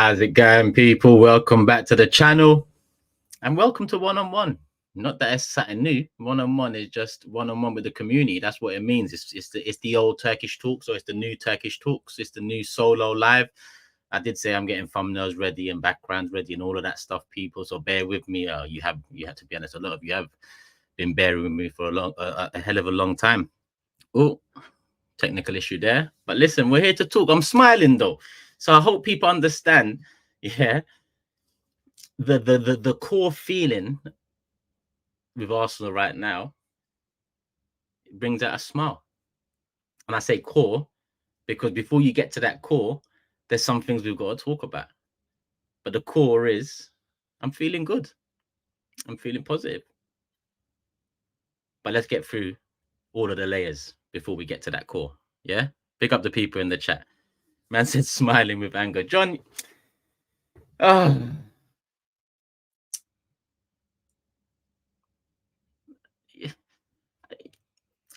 How's it going, people? Welcome back to the channel and welcome to one-on-one. Not that it's something new. One-on-one is just one-on-one with the community. That's what it means. It's the old Turkish talks, or it's the new Turkish talks. It's the new solo live. I did say I'm getting thumbnails ready and backgrounds ready and all of that stuff, people. So bear with me. You have to be honest. A lot of you have been bearing with me for a hell of a long time. Oh, technical issue there. But listen, we're here to talk. I'm smiling though, so I hope people understand. Yeah, the core feeling with Arsenal right now, it brings out a smile. And I say core because before you get to that core, there's some things we've got to talk about. But the core is, I'm feeling good. I'm feeling positive. But let's get through all of the layers before we get to that core. Yeah? Pick up the people in the chat. Man said smiling with anger. John, oh.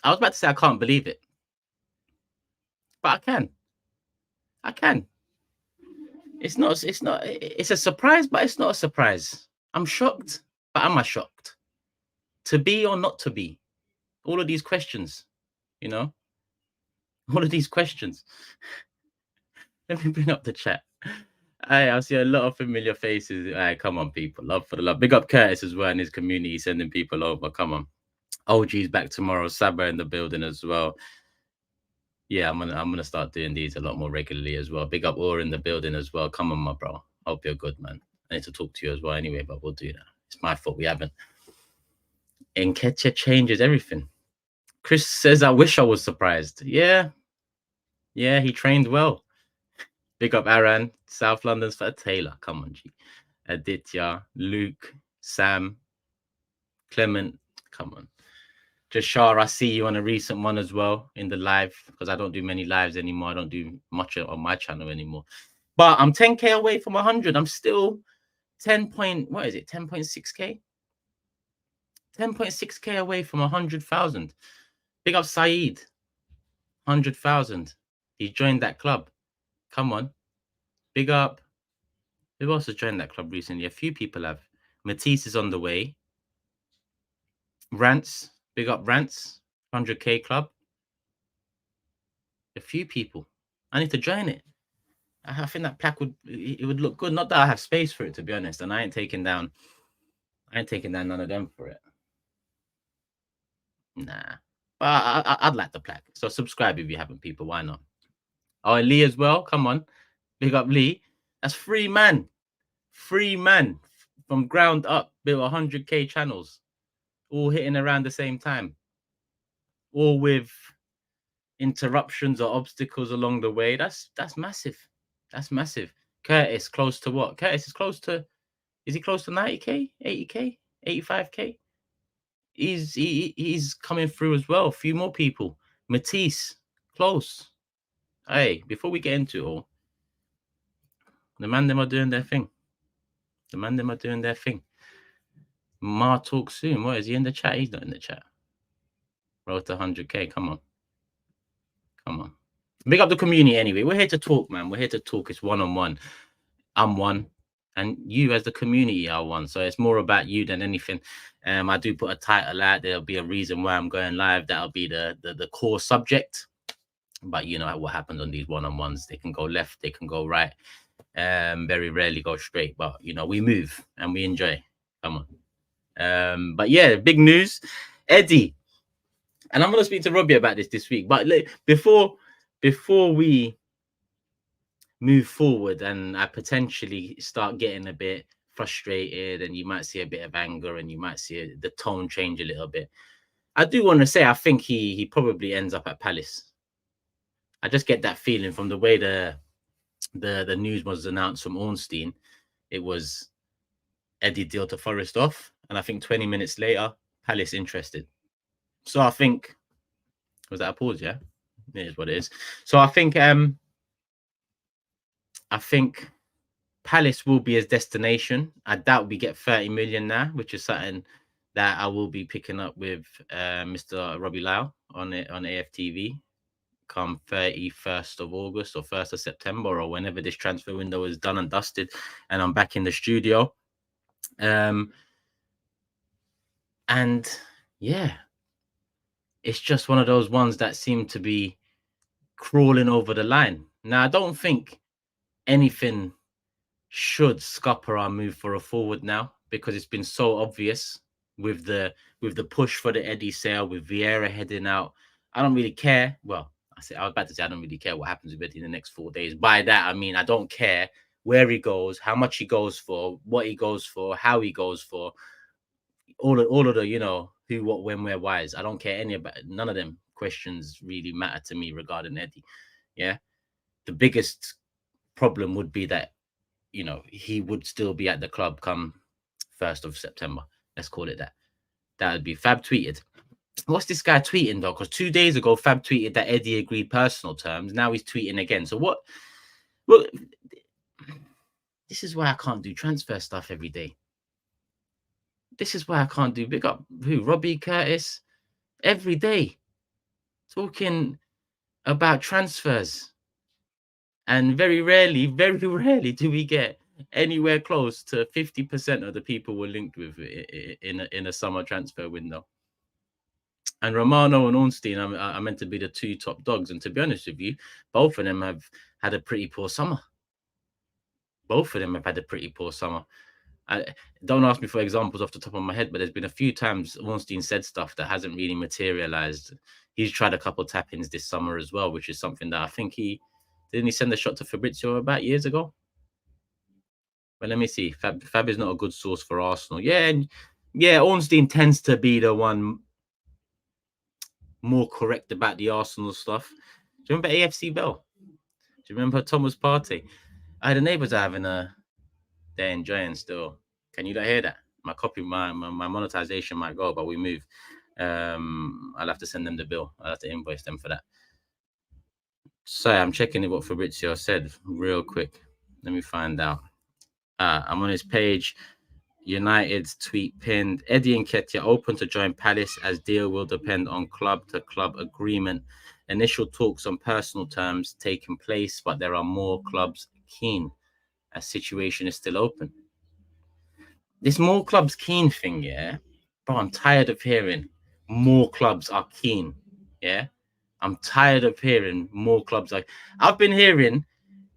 I was about to say I can't believe it. But I can. I can. It's a surprise, but it's not a surprise. I'm shocked, but am I shocked? To be or not to be? All of these questions, you know? All of these questions. Let me bring up the chat. I see a lot of familiar faces. Come on, people. Love for the love. Big up Curtis as well in his community, sending people over. Come on. OG's back tomorrow. Saba in the building as well. Yeah, I'm gonna start doing these a lot more regularly as well. Big up Or in the building as well. Come on, my bro. Hope you're good, man. I need to talk to you as well anyway, but we'll do that. It's my fault we haven't. Nketiah changes everything. Chris says, I wish I was surprised. Yeah, he trained well. Big up Aaron, South London's for Taylor. Come on, G. Aditya, Luke, Sam, Clement. Come on. Jashar, I see you on a recent one as well in the live, because I don't do many lives anymore. I don't do much on my channel anymore. But I'm 10K away from 100. I'm still 10.6K? 10.6K away from 100,000. Big up Saeed. 100,000. He joined that club. Come on. Big up. Who else has joined that club recently? A few people have. Matisse is on the way. Rants. Big up Rants. 100K club. A few people. I need to join it. I think that plaque would look good. Not that I have space for it, to be honest. And I ain't taking down none of them for it. Nah. But I'd like the plaque. So subscribe if you haven't, people. Why not? Oh, Lee as well. Come on. Big up Lee. That's 3 man. 3 man from ground up. Built 100K channels. All hitting around the same time. All with interruptions or obstacles along the way. That's massive. That's massive. Curtis, close to what? Curtis is close to, is he close to 90K, 80K, 85K? He's coming through as well. A few more people. Matisse, close. Hey, before we get into it all, the man them are doing their thing. The man them are doing their thing. Ma talk soon. What, is he in the chat? He's not in the chat. Road to 100K. Come on. Come on. Big up the community anyway. We're here to talk, man. We're here to talk. It's one-on-one. I'm one. And you as the community are one. So it's more about you than anything. I do put a title out. There'll be a reason why I'm going live. That'll be the core subject. But you know what happens on these one-on-ones. They can go left. They can go right. Very rarely go straight. But, you know, we move and we enjoy. Come on. But yeah, big news. Eddie. And I'm going to speak to Robbie about this week. But before we move forward and I potentially start getting a bit frustrated and you might see a bit of anger and you might see the tone change a little bit, I do want to say I think he probably ends up at Palace. I just get that feeling from the way the news was announced from ORNSTEIN. It was Eddie deal to Forest off, and I think 20 minutes later, Palace interested. So I think, was that a pause? Yeah, it is what it is. So I think Palace will be his destination. I doubt we get 30 million now, which is something that I will be picking up with Mr. Robbie Lau on AFTV. come 31st of August or 1st of September or whenever this transfer window is done and dusted and I'm back in the studio. And yeah, it's just one of those ones that seem to be crawling over the line. Now, I don't think anything should scupper our move for a forward now because it's been so obvious with the push for the Eddie sale, with Vieira heading out. I don't really care. Well, I was about to say I don't really care what happens with Eddie in the next 4 days. By that I mean I don't care where he goes, how much he goes for, what he goes for, how he goes for, all of the who, what, when, where, whys. I don't care any about it. None of them questions really matter to me regarding Eddie. Yeah, the biggest problem would be that he would still be at the club come 1st of September. Let's call it that. That would be Fab tweeted. What's this guy tweeting though? Because 2 days ago, Fab tweeted that Eddie agreed personal terms. Now he's tweeting again. So what? Well, this is why I can't do transfer stuff every day. This is why I can't do big up Robbie Curtis every day, talking about transfers. And very rarely do we get anywhere close to 50% of the people we're linked with in a summer transfer window. And Romano and Ornstein are meant to be the two top dogs. And to be honest with you, both of them have had a pretty poor summer. Don't ask me for examples off the top of my head, but there's been a few times Ornstein said stuff that hasn't really materialized. He's tried a couple tap-ins this summer as well, which is something that I think didn't he send a shot to Fabrizio about years ago? But let me see. Fab is not a good source for Arsenal. Yeah, Ornstein tends to be the one more correct about the Arsenal stuff. Do you remember AFC Bell? Do you remember Thomas Partey? The neighbors are they're enjoying still. Can you not hear that? My monetization might go, but we move. I'll have to send them the bill. I'll have to invoice them for that. Sorry, I'm checking what Fabrizio said real quick. Let me find out. I'm on his page. United's tweet pinned. Eddie Nketiah open to join Palace as deal will depend on club-to-club agreement. Initial talks on personal terms taking place, but there are more clubs keen. A situation is still open. This more clubs keen thing, yeah, bro, I'm tired of hearing more clubs are keen. Yeah, I'm tired of hearing more clubs are. I've been hearing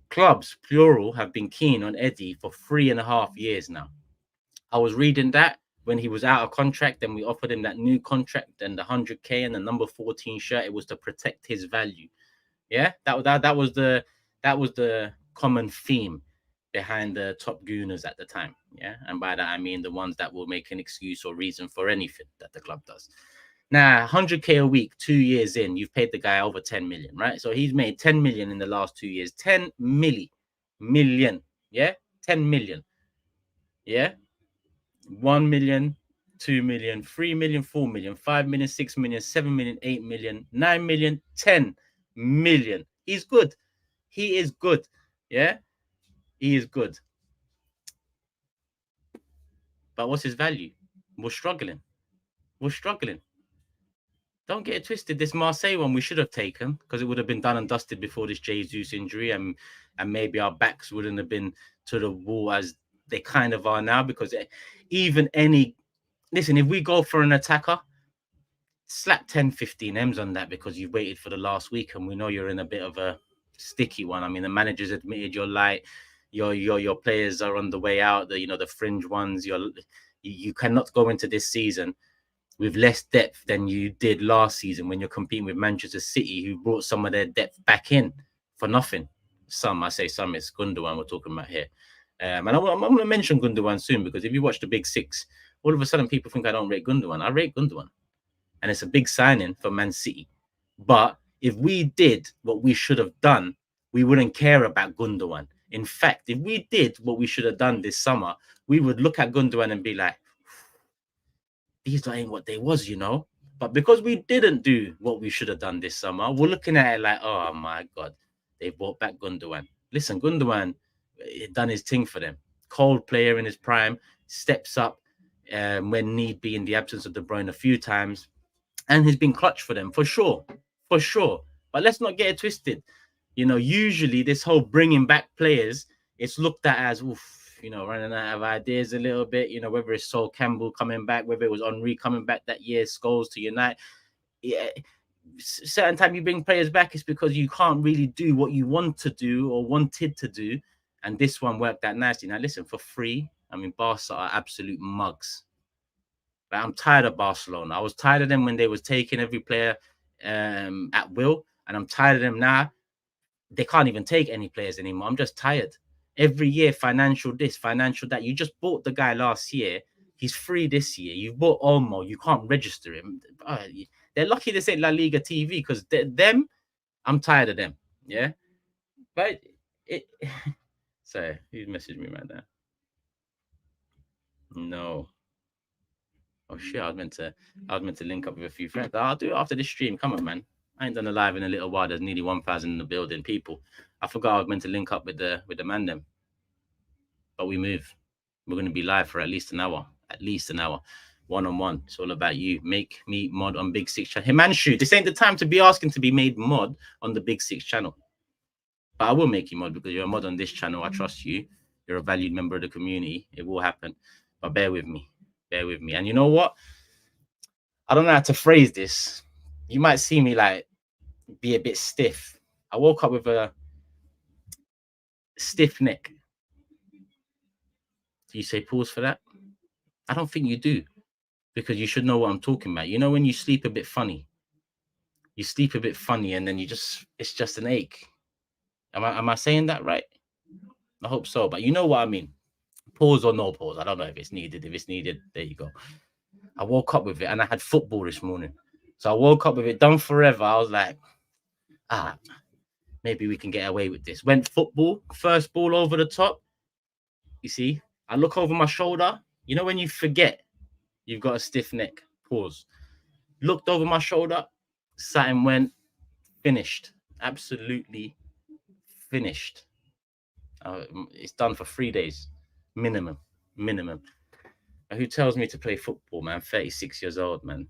clubs, plural, have been keen on Eddie for 3.5 years now. I was reading that when he was out of contract, and we offered him that new contract and the 100K and the number 14 shirt. It was to protect his value. Yeah, that was the common theme behind the top gooners at the time. Yeah, and by that I mean the ones that will make an excuse or reason for anything that the club does. Now, 100K a week, 2 years in, you've paid the guy over 10 million, right? So he's made 10 million in the last 2 years. 10 million. Yeah, 10 million. Yeah, 1 million, 2 million, 3 million, 4 million, 5 million, 6 million, 7 million, 8 million, 9 million, 10 million. He's good. He is good. Yeah, he is good. But what's his value? We're struggling. Don't get it twisted. This Marseille one we should have taken because it would have been done and dusted before this Jesus injury, and maybe our backs wouldn't have been to the wall as they kind of are now. Because even listen, if we go for an attacker, slap 10, 15 M's on that because you've waited for the last week, and we know you're in a bit of a sticky one. I mean, the manager's admitted you're light. Your players are on the way out. The fringe ones. You cannot go into this season with less depth than you did last season when you're competing with Manchester City, who brought some of their depth back in for nothing. I say some, it's Gundogan we're talking about here. And I'm going to mention Gundogan soon, because if you watch the Big Six, all of a sudden people think I don't rate Gundogan. I rate Gundogan. And it's a big signing for Man City. But if we did what we should have done, we wouldn't care about Gundogan. In fact, if we did what we should have done this summer, we would look at Gundogan and be like, these ain't what they was, But because we didn't do what we should have done this summer, we're looking at it like, oh my God, they brought back Gundogan. Listen, Gundogan done his thing for them. Cold player in his prime, steps up when need be in the absence of De Bruyne a few times, and he's been clutch for them, for sure. But let's not get it twisted. You know, usually this whole bringing back players, it's looked at as, oof, you know, running out of ideas a little bit. You know, whether it's Sol Campbell coming back, whether it was Henry coming back that year, Scholes to Unite. Yeah, certain time you bring players back, it's because you can't really do what you want to do or wanted to do. And this one worked out nicely. Now, listen, for free, I mean, Barca are absolute mugs. But I'm tired of Barcelona. I was tired of them when they was taking every player at will. And I'm tired of them now. They can't even take any players anymore. I'm just tired. Every year, financial this, financial that. You just bought the guy last year. He's free this year. You've bought Olmo. You can't register him. They're lucky this ain't La Liga TV because them, I'm tired of them. Yeah. But it. Sorry, who's messaged me right now? No. Oh shit! I was meant to link up with a few friends. I'll do it after this stream. Come on, man. I ain't done a live in a little while. There's nearly 1,000 in the building. People. I forgot I was meant to link up with the man them. But we move. We're gonna be live for at least an hour. At least an hour. One-on-one. It's all about you. Make me mod on Big Six channel. Himanshu, this ain't the time to be asking to be made mod on the Big Six channel. But I will make you mod because you're a mod on this channel. I trust you. You're a valued member of the community. It will happen. But bear with me. Bear with me. And you know what? I don't know how to phrase this. You might see me like be a bit stiff. I woke up with a stiff neck. Do you say pause for that? I don't think you do, because you should know what I'm talking about. You know, when you sleep a bit funny, and then it's just an ache. Am I saying that right? I hope so, but you know what I mean. Pause or no pause. I don't know if it's needed. If it's needed, there you go. I woke up with it and I had football this morning. So I woke up with it done forever. I was like, maybe we can get away with this. Went football, first ball over the top. You see, I look over my shoulder. You know when you forget you've got a stiff neck? Pause. Looked over my shoulder, sat and went, finished. Absolutely finished. It's done for 3 days. Minimum. Who tells me to play football, man? 36 years old, man.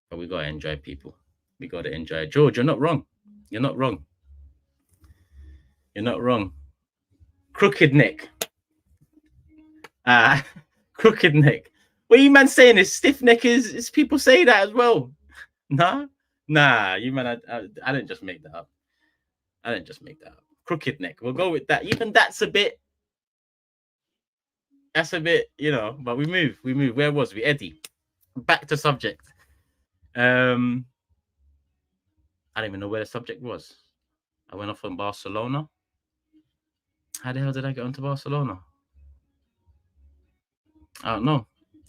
But we got to enjoy people. We got to enjoy. George, you're not wrong. You're not wrong. You're not wrong. Crooked neck. Crooked neck. What you man saying is stiff neck is people say that as well. Nah, you man, I didn't just make that up. Crooked neck. We'll go with that. Even that's a bit, you know, but we move. Where was we? Eddie. Back to subject. I don't even know where the subject was. I went off on Barcelona. How the hell did I get onto Barcelona? I don't know.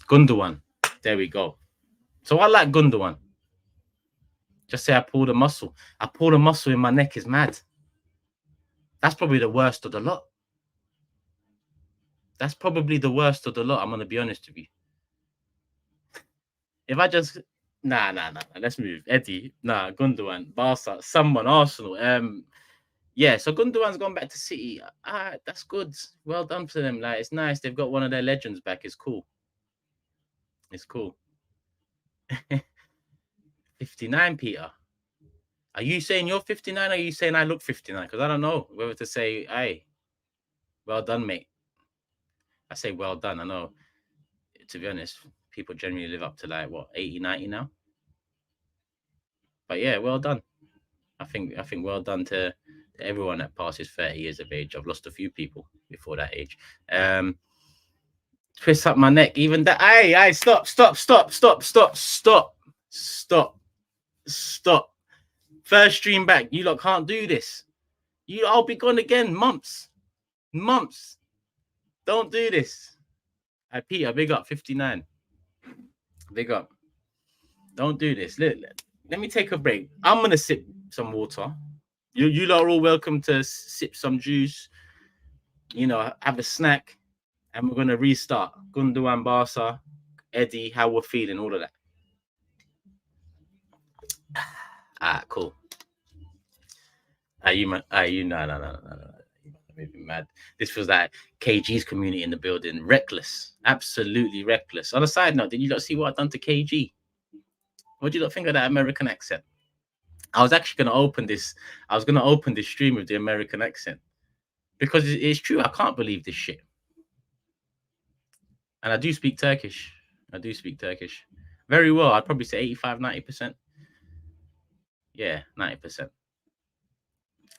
Gundogan. There we go. So I like Gundogan. Just say I pulled a muscle. I pulled a muscle in my neck is mad. That's probably the worst of the lot. I'm going to be honest with you. If I just... Nah. Let's move. Eddie. Nah, Gundogan. Barca. Someone. Arsenal. Yeah, so Gundogan's gone back to City. That's good. Well done for them. Like, it's nice. They've got one of their legends back. It's cool. 59, Peter. Are you saying you're 59 or are you saying I look 59? Because I don't know whether to say, hey, well done, mate. I say well done. I know, to be honest, people generally live up to like, what, 80, 90 now? But yeah, well done. I think well done to everyone that passes 30 years of age. I've lost a few people before that age. Twist up my neck. Even that. Hey, stop. First stream back. You lot can't do this. I'll be gone again. Months. Don't do this. Hey, Peter, big up. 59. Big up. Don't do this. Let me take a break. I'm going to sip some water. You lot are all welcome to sip some juice. You know, have a snack. And we're going to restart. Gundogan, Barca, Eddie, how we're feeling, all of that. Cool. No. Maybe mad. This feels like KG's community in the building. Reckless. Absolutely reckless. On a side note, did you not see what I've done to KG? What do you not think of that American accent? I was actually going to open this. I was going to open this stream with the American accent because it's true. I can't believe this shit. And I do speak Turkish. I do speak Turkish very well. I'd probably say 85, 90%. Yeah, 90%.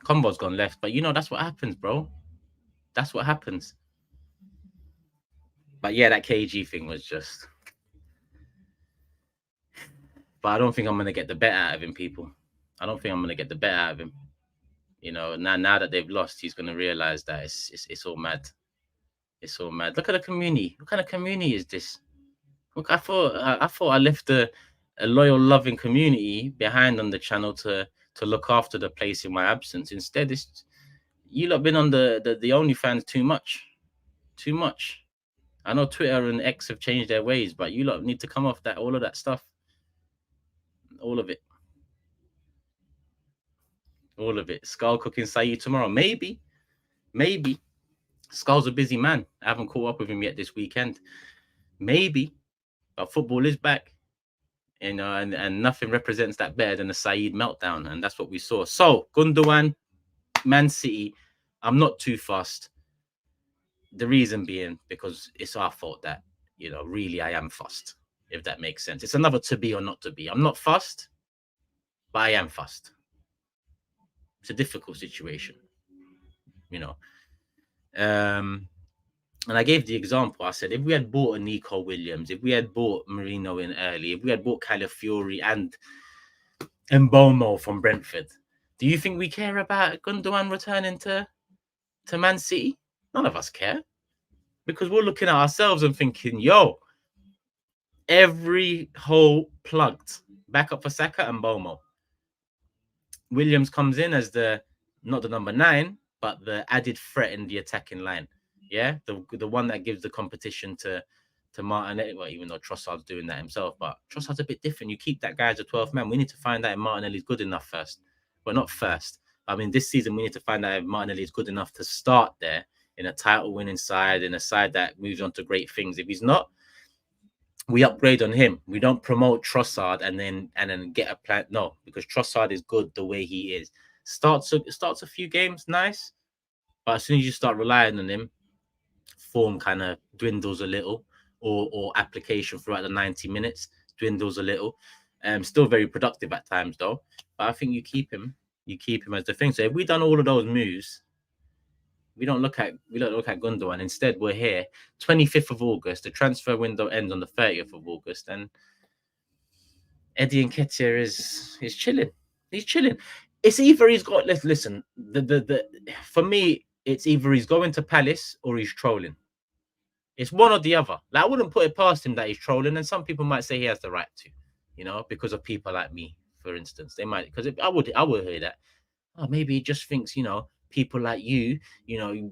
Combo's gone left, but that's what happens, bro. That's what happens. But yeah, that KG thing was just. But I don't think I'm gonna get the bet out of him, people. I don't think I'm gonna get the bet out of him. Now that they've lost, he's gonna realize that it's all mad. It's all mad. Look at the community. What kind of community is this? Look, I thought I left a loyal, loving community behind on the channel to look after the place in my absence. Instead, it's you lot been on the OnlyFans too much. Too much. I know Twitter and X have changed their ways, but you lot need to come off that all of that stuff. All of it. All of it. Skull cooking Saeed tomorrow. Maybe. Skull's a busy man. I haven't caught up with him yet this weekend. Maybe. But football is back. And nothing represents that better than a Saeed meltdown. And that's what we saw. So, Gundogan, Man City, I'm not too fussed. The reason being because it's our fault that, really I am fussed, if that makes sense. It's another to be or not to be. I'm not fussed, but I am fussed. It's a difficult situation, And I gave the example. I said, if we had bought a Nico Williams, if we had bought Marino in early, if we had bought Calafiori and Mbomo from Brentford, do you think we care about Gundogan returning to Man City? None of us care. Because we're looking at ourselves and thinking, yo, every hole plugged. Back up for Saka and Mbomo. Williams comes in as not the number 9, but the added threat in the attacking line. Yeah, the one that gives the competition to Martinelli. Well, even though Trossard's doing that himself, but Trossard's a bit different. You keep that guy as a 12th man. We need to find out if Martinelli's good enough first. Well, not first. I mean, this season we need to find out if Martinelli is good enough to start there in a title-winning side, in a side that moves on to great things. If he's not, we upgrade on him. We don't promote Trossard and then get a plan. No, because Trossard is good the way he is. Starts a few games, nice, but as soon as you start relying on him, form kind of dwindles a little, or application throughout the 90 minutes dwindles a little. Still very productive at times though. But I think you keep him as the thing. So if we done all of those moves, we don't look at Gundogan. Instead, we're here, 25th of August. The transfer window ends on the 30th of August, and Eddie Nketiah is chilling. He's chilling. It's either he's got. Let's listen. For me, it's either he's going to Palace or he's trolling. It's one or the other. Like, I wouldn't put it past him that he's trolling, and some people might say he has the right to, because of people like me, for instance. They might, because I would hear that. Oh, maybe he just thinks, people like you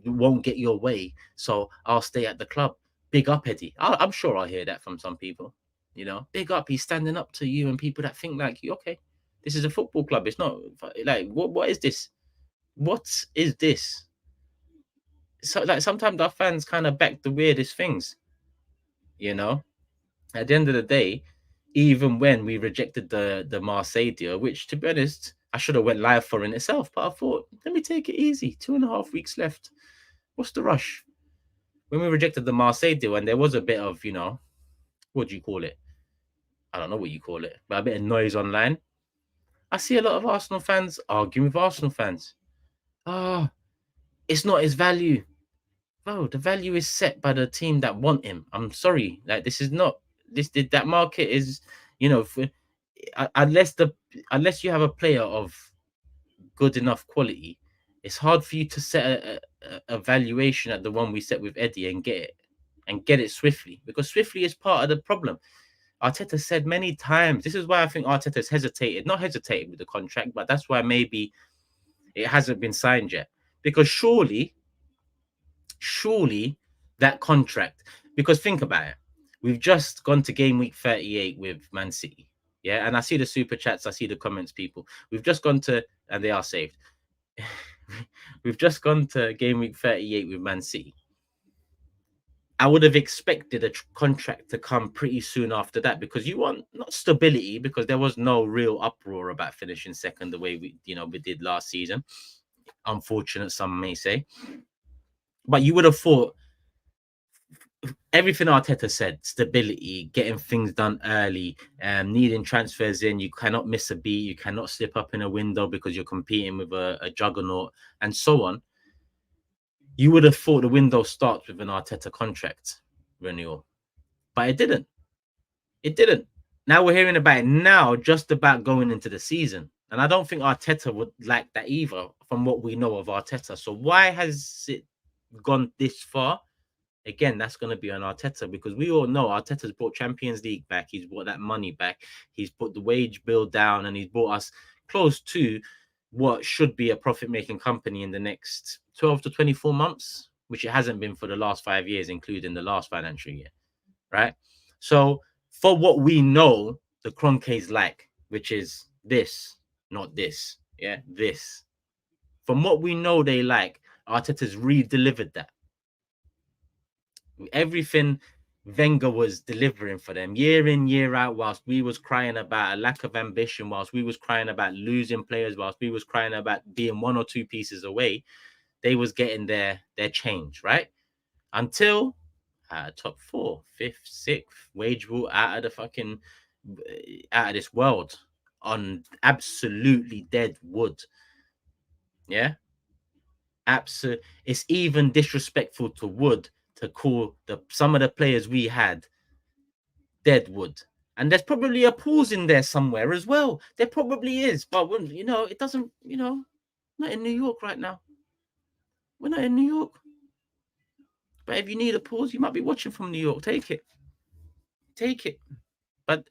won't get your way, so I'll stay at the club. Big up, Eddie. I'm sure I'll hear that from some people. Big up. He's standing up to you and people that think like you. Okay, this is a football club. It's not like what is this? What is this? So like sometimes our fans kind of back the weirdest things. At the end of the day, even when we rejected the Marseille deal, which to be honest, I should have went live for in itself, but I thought, let me take it easy. 2.5 weeks left. What's the rush? When we rejected the Marseille deal, and there was a bit of, what do you call it? I don't know what you call it, but a bit of noise online. I see a lot of Arsenal fans arguing with Arsenal fans. It's not his value. Bro, the value is set by the team that want him. I'm sorry. Like, this is not that market is, unless you have a player of good enough quality, it's hard for you to set a valuation at the one we set with Eddie and get it swiftly, because swiftly is part of the problem. Arteta said many times, this is why I think Arteta's not hesitated with the contract, but that's why maybe it hasn't been signed yet, because surely that contract, because think about it, we've just gone to game week 38 with Man City. Yeah, and I see the super chats, I see the comments, people. We've just gone to, and they are saved. We've just gone to game week 38 with Man City. I would have expected a contract to come pretty soon after that, because you want not stability, because there was no real uproar about finishing second the way we did last season. Unfortunate, some may say, but you would have thought everything Arteta said, stability, getting things done early, needing transfers in. You cannot miss a beat. You cannot slip up in a window because you're competing with a juggernaut, and so on. You would have thought the window starts with an Arteta contract renewal, but it didn't. It didn't. Now we're hearing about it now, just about going into the season. And I don't think Arteta would like that either, from what we know of Arteta. So why has it gone this far? Again, that's going to be on Arteta, because we all know Arteta's brought Champions League back. He's brought that money back. He's put the wage bill down, and he's brought us close to what should be a profit-making company in the next 12 to 24 months, which it hasn't been for the last 5 years, including the last financial year, right? So for what we know, the Kroenke's like, which is this, not this, yeah, this. From what we know they like, Arteta's re-delivered that. Everything Wenger was delivering for them year in, year out, whilst we was crying about a lack of ambition, whilst we was crying about losing players, whilst we was crying about being 1 or 2 pieces away, they was getting their change, right? Until top 4, 5th, 6th, wage rule out of this world on absolutely dead wood. Yeah. Absolutely. It's even disrespectful to Wood to call some of the players we had deadwood. And there's probably a pause in there somewhere as well. There probably is, but when it doesn't, not in New York right now. We're not in New York. But if you need a pause, you might be watching from New York. Take it. Take it. But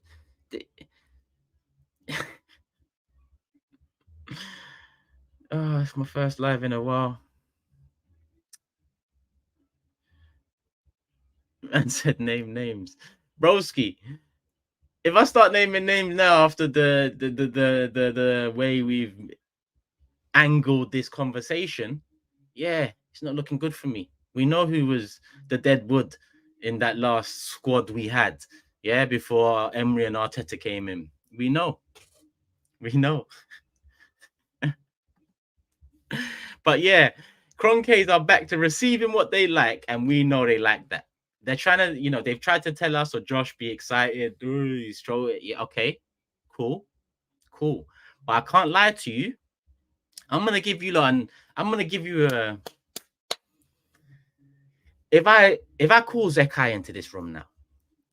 it's my first live in a while. Man said name names. Broski. If I start naming names now after the way we've angled this conversation, yeah, it's not looking good for me. We know who was the dead wood in that last squad we had, yeah, before Emery and Arteta came in. We know. But yeah, Kroenkes are back to receiving what they like, and we know they like that. They're trying to, they've tried to tell us, or Josh, be excited. He's throw it. Yeah, okay, cool. But I can't lie to you. I'm gonna give you a. If I call Zekai into this room now,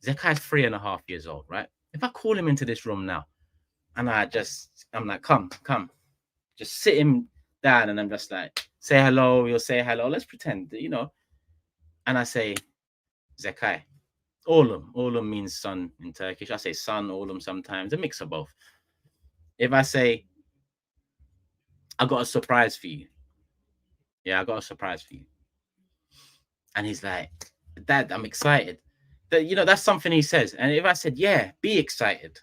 Zekai's 3.5 years old, right? If I call him into this room now, and I'm like, come, just sit him down, and I'm just like, say hello. You'll say hello. Let's pretend, and I say, Zekai. Oğlum means son in Turkish. I say son, oğlum sometimes, a mix of both. If I say, I got a surprise for you. Yeah, I got a surprise for you. And he's like, Dad, I'm excited. That's something he says. And if I said, yeah, be excited.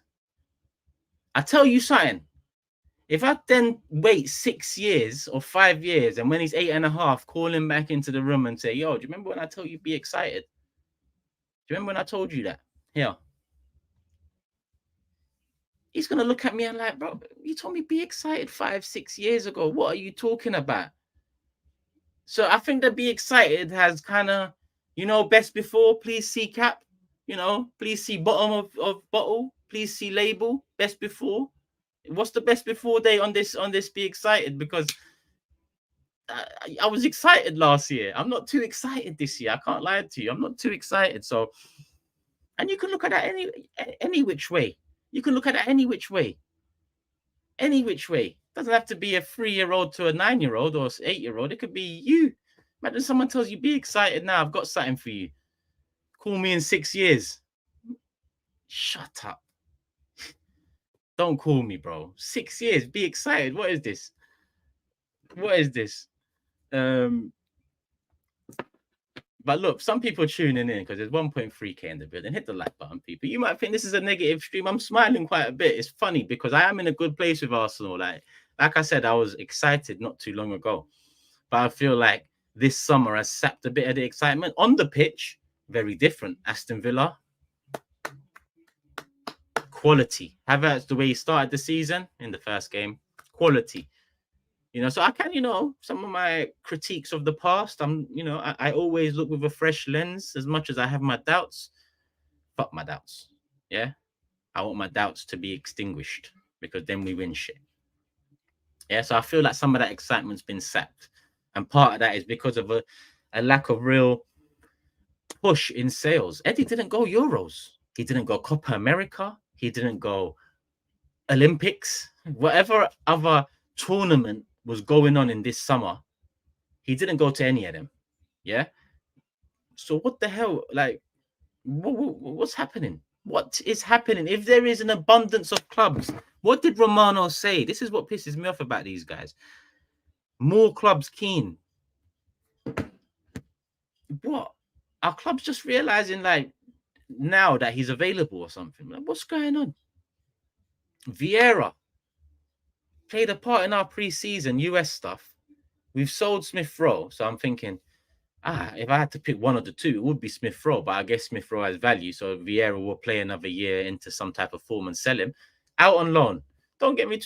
I tell you something. If I then wait 6 years or 5 years, and when he's 8.5, call him back into the room and say, yo, do you remember when I told you be excited? Do you remember when I told you that? Here. He's going to look at me and like, bro, you told me be excited 5, 6 years ago. What are you talking about? So I think that be excited has kind of, best before, please see cap, please see bottom of bottle, please see label, best before. What's the best before day on this be excited? Because I was excited last year. I'm not too excited this year. I can't lie to you. I'm not too excited. So, and you can look at that any which way. You can look at it any which way. Any which way. Doesn't have to be a 3-year-old to a 9-year-old or 8-year-old. It could be you. Imagine someone tells you, be excited now. I've got something for you. Call me in 6 years. Shut up. Don't call me, bro. 6 years. Be excited. What is this? But look, some people are tuning in because there's 1.3K in the building. Hit the like button, people. You might think this is a negative stream. I'm smiling quite a bit. It's funny because I am in a good place with Arsenal. Like I said, I was excited not too long ago. But I feel like this summer has sapped a bit of the excitement on the pitch. very different. Aston Villa, quality. Havertz, the way he started the season in the first game, quality. So I can, some of my critiques of the past, I always look with a fresh lens as much as I have my doubts. Fuck my doubts. Yeah. I want my doubts to be extinguished because then we win shit. Yeah. So I feel like some of that excitement's been sapped. And part of that is because of a lack of real push in sales. Eddie didn't go Euros. He didn't go Copa America. He didn't go Olympics. Whatever other tournament was going on in this summer, he didn't go to any of them. Yeah. So what the hell? Like, what's happening? What is happening? If there is an abundance of clubs, what did Romano say? This is what pisses me off about these guys. More clubs keen. What? Are clubs just realizing like now that he's available or something? Like, what's going on? Vieira played a part in our pre-season US stuff. We've sold Smith Rowe, so I'm thinking, if I had to pick one of the two, it would be Smith Rowe, but I guess Smith Rowe has value, so Vieira will play another year into some type of form and sell him out on loan. Don't get me,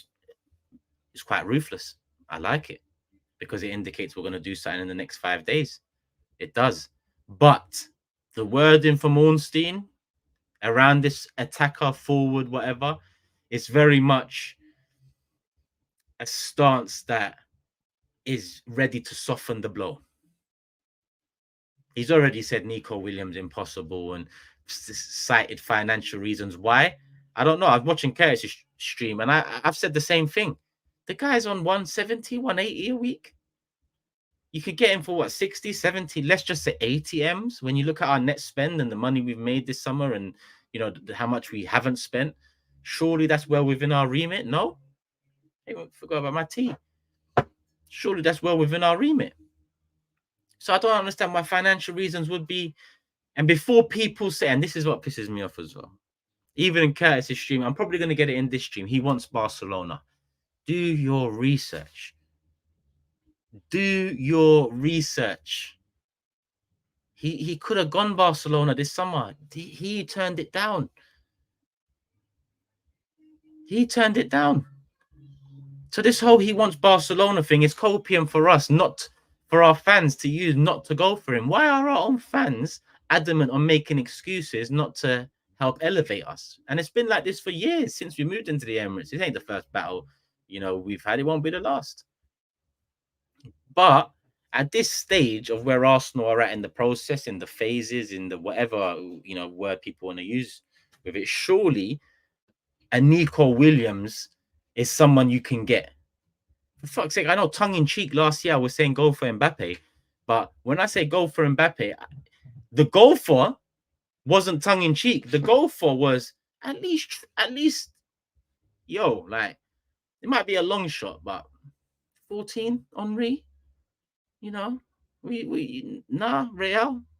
it's quite ruthless. I like it because it indicates we're going to do something in the next 5 days. It does. But the wording from ORNSTEIN around this attacker, forward, whatever, it's very much a stance that is ready to soften the blow. He's already said Nico Williams impossible and cited financial reasons. Why? I don't know. I was watching Nketiah's stream and I've said the same thing. The guy's on 170, 180 a week. You could get him for what, 60, 70, let's just say 80 M's. When you look at our net spend and the money we've made this summer and, how much we haven't spent, surely that's well within our remit. No? I forgot about my tea. Surely that's well within our remit. So I don't understand why financial reasons would be. And before people say, and this is what pisses me off as well, even in Curtis's stream, I'm probably going to get it in this stream. He wants Barcelona. Do your research. Do your research. He could have gone Barcelona this summer. He turned it down. He turned it down. So this whole he wants Barcelona thing is copium for us, not for our fans to use, not to go for him. Why are our own fans adamant on making excuses not to help elevate us? And it's been like this for years since we moved into the Emirates. It ain't the first battle, we've had. It won't be the last. But at this stage of where Arsenal are at in the process, in the phases, in the whatever, word people want to use with it, surely a Nico Williams is someone you can get. For fuck's sake, I know tongue-in-cheek last year I was saying go for Mbappe, but when I say go for Mbappe, the go for wasn't tongue-in-cheek. The go for was at least, like, it might be a long shot, but 14, Henri, Real,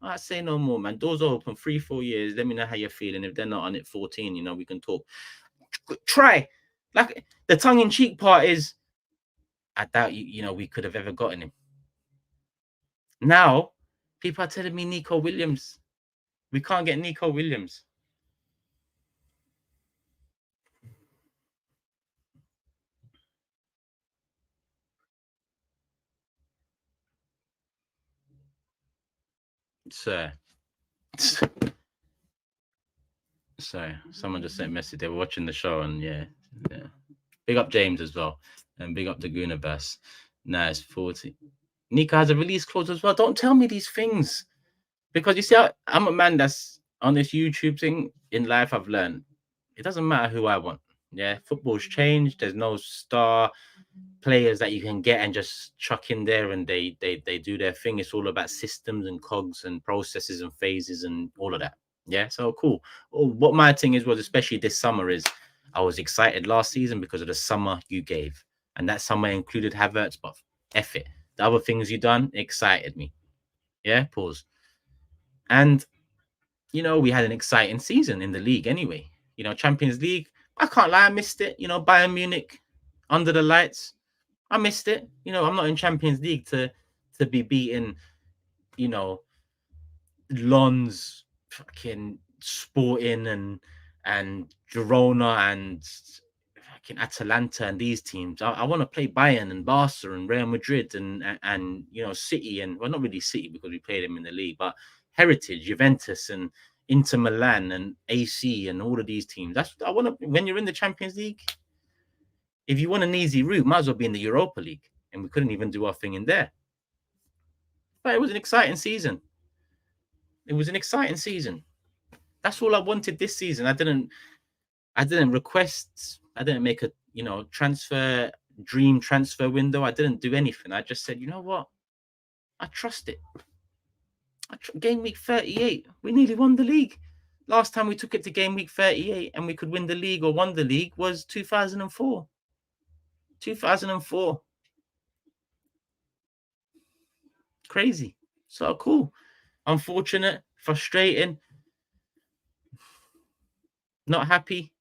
I say no more, man. Doors open 3-4 years. Let me know how you're feeling. If they're not on it 14, we can talk. Try. Like, the tongue-in-cheek part is, I doubt we could have ever gotten him. Now, people are telling me Nico Williams. We can't get Nico Williams. Sir. Sorry, someone just sent a message. They were watching the show, and yeah. Big up James as well, and big up the Gunabas. Nice 40. Nico has a release clause as well. Don't tell me these things, because you see, I'm a man that's on this YouTube thing. In life, I've learned it doesn't matter who I want. Yeah, football's changed. There's no star players that you can get and just chuck in there and they do their thing. It's all about systems and cogs and processes and phases and all of that. Yeah, so cool. What my thing was, especially this summer, is I was excited last season because of the summer you gave, and that summer included Havertz, but F it. The other things you done excited me. Yeah, pause. And we had an exciting season in the league anyway. Champions League, I can't lie, I missed it. Bayern Munich under the lights, I missed it. I'm not in Champions League to be beaten, Lons, fucking Sporting, and Girona, and fucking Atalanta, and these teams. I want to play Bayern and Barca and Real Madrid and City, and well, not really City because we played them in the league, but Heritage, Juventus, and Inter Milan and AC and all of these teams. That's I want to. When you're in the Champions League, if you want an easy route, might as well be in the Europa League, and we couldn't even do our thing in there. But it was an exciting season. It was an exciting season. That's all I wanted this season. I didn't request. I didn't make a dream transfer window. I didn't do anything. I just said, you know what? I trust it. Game week 38, we nearly won the league. Last time we took it to game week 38 and we could win the league or won the league was 2004. 2004. Crazy. So cool. Unfortunate, frustrating, not happy,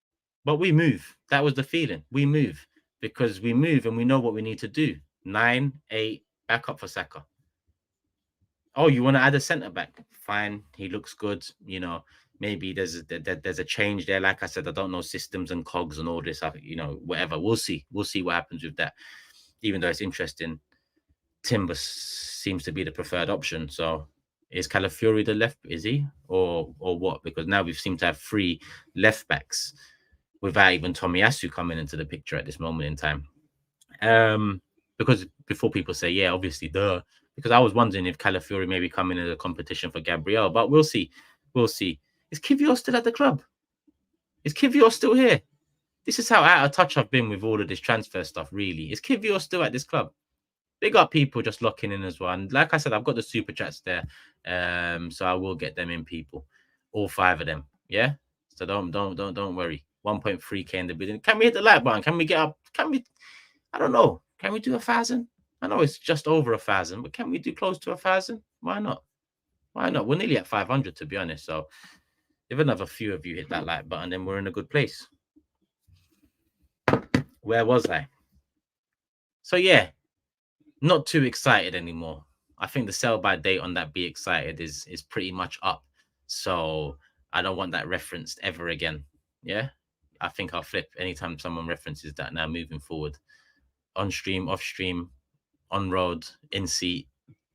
but we move. That was the feeling. We move because we move and we know what we need to do. 9, 8, back up for Saka. Oh, you want to add a centre back? Fine. He looks good. Maybe there's a change there. Like I said, I don't know systems and cogs and all this. Whatever. We'll see. We'll see what happens with that. Even though it's interesting, Timber seems to be the preferred option. So is Calafiori the left? Is he or what? Because now we seem to have 3 left backs without even Tomiyasu coming into the picture at this moment in time. Because before people say, yeah, obviously, because I was wondering if Calafiori maybe coming in a competition for Gabriel, but we'll see. We'll see. Is Kivior still at the club? Is Kivior still here? This is how out of touch I've been with all of this transfer stuff, really. Is Kivior still at this club? Big up people just locking in as well. And like I said, I've got the super chats there. So I will get them in, people. All 5 of them. Yeah. So don't worry. 1.3k in the building. Can we hit the like button? Can we get up? I don't know. Can we do 1,000? I know it's just over 1,000, but can we do close to 1,000? Why not? Why not? We're nearly at 500, to be honest. So if another few of you hit that like button, then we're in a good place. Where was I? So yeah, not too excited anymore. I think the sell-by date on that Be Excited is pretty much up. So I don't want that referenced ever again. Yeah, I think I'll flip anytime someone references that now moving forward. On stream, off stream, on road, in seat.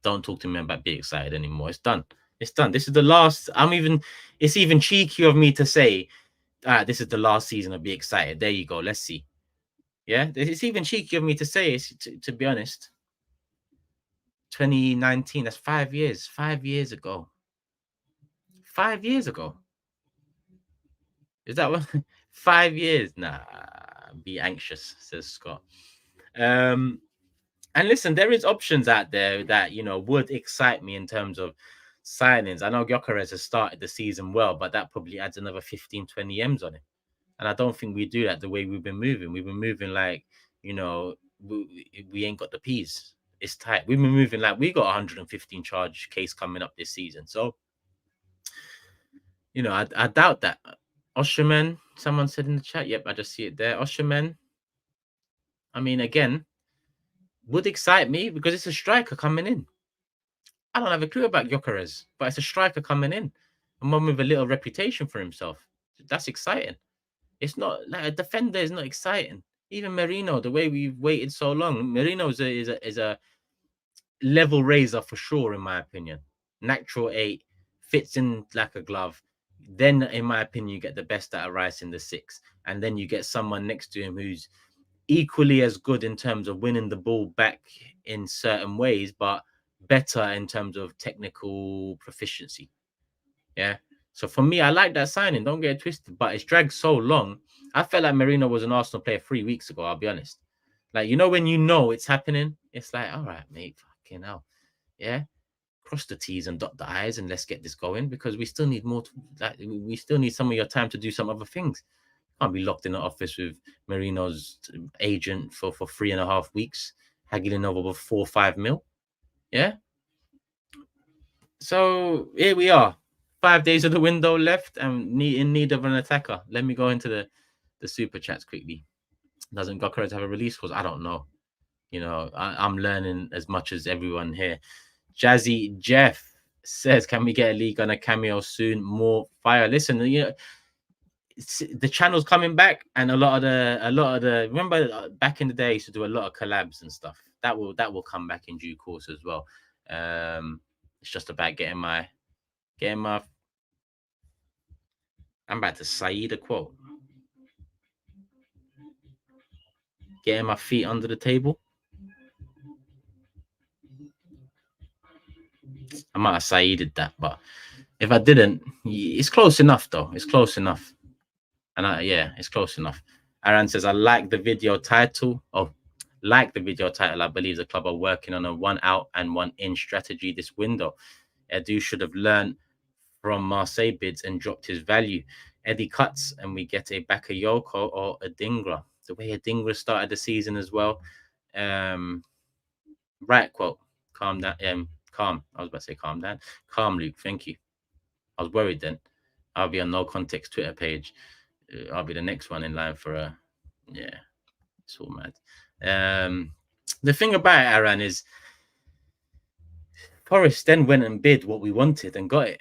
Don't talk to me about Be Excited anymore. It's done. It's done. This is the last. It's even cheeky of me to say, this is the last season of Be Excited. There you go. Let's see. Yeah, it's even cheeky of me to say it, to be honest. 2019, that's 5 years. 5 years ago. 5 years ago. Is that what? 5 years? Nah, be anxious, says Scott. And listen, there is options out there that would excite me in terms of signings. I know Gyökeres has started the season well, but that probably adds another 15, 20 M's on it. And I don't think we do that the way we've been moving. We've been moving like, we ain't got the P's. It's tight. We've been moving like we got 115 charge case coming up this season. So, I doubt that. Osherman, someone said in the chat. Yep, I just see it there. Osherman. I mean, again, would excite me because it's a striker coming in. I don't have a clue about Gyökeres, but it's a striker coming in, and one with a little reputation for himself. That's exciting. It's not like a defender is not exciting. Even Merino, the way we've waited so long, Merino is a level raiser for sure, in my opinion. Natural 8, fits in like a glove. Then, in my opinion, you get the best out of Rice in the 6, and then you get someone next to him who's equally as good in terms of winning the ball back in certain ways, but better in terms of technical proficiency. Yeah. So for me, I like that signing. Don't get it twisted, but it's dragged so long. I felt like Merino was an Arsenal player 3 weeks ago. I'll be honest. Like, when it's happening, it's like, all right, mate, fucking hell. Yeah. Cross the T's and dot the I's and let's get this going because we still need more. We still need some of your time to do some other things. Can't be locked in the office with Merino's agent for 3.5 weeks, haggling over 4 or 5 mil. Yeah. So here we are. 5 days of the window left and in need of an attacker. Let me go into the super chats quickly. Doesn't Gyökeres have a release clause? I don't know. I'm learning as much as everyone here. Jazzy Jeff. says, can we get a league on a cameo soon? More fire. Listen, the channel's coming back, and a lot of the remember back in the day, I used to do a lot of collabs and stuff. That will come back in due course as well. It's just about getting my I'm about to Saeed a quote. Getting my feet under the table. I might have Saeeded that, but if I didn't, it's close enough though. It's close enough. And yeah, it's close enough. Aaron says, I like the video title. Oh, like the video title. I believe the club are working on a 1 out and 1 in strategy this window. Edu should have learned from Marseille bids and dropped his value. Eddie cuts and we get a Bakayoko or a Dingra. The way a Dingra started the season as well. Right quote. Calm down. Calm. I was about to say calm down. Calm, Luke. Thank you. I was worried then. I'll be on No Context Twitter page. I'll be the next one in line for a. Yeah, it's all mad. The thing about it, Aaron, is Forest then went and bid what we wanted and got it.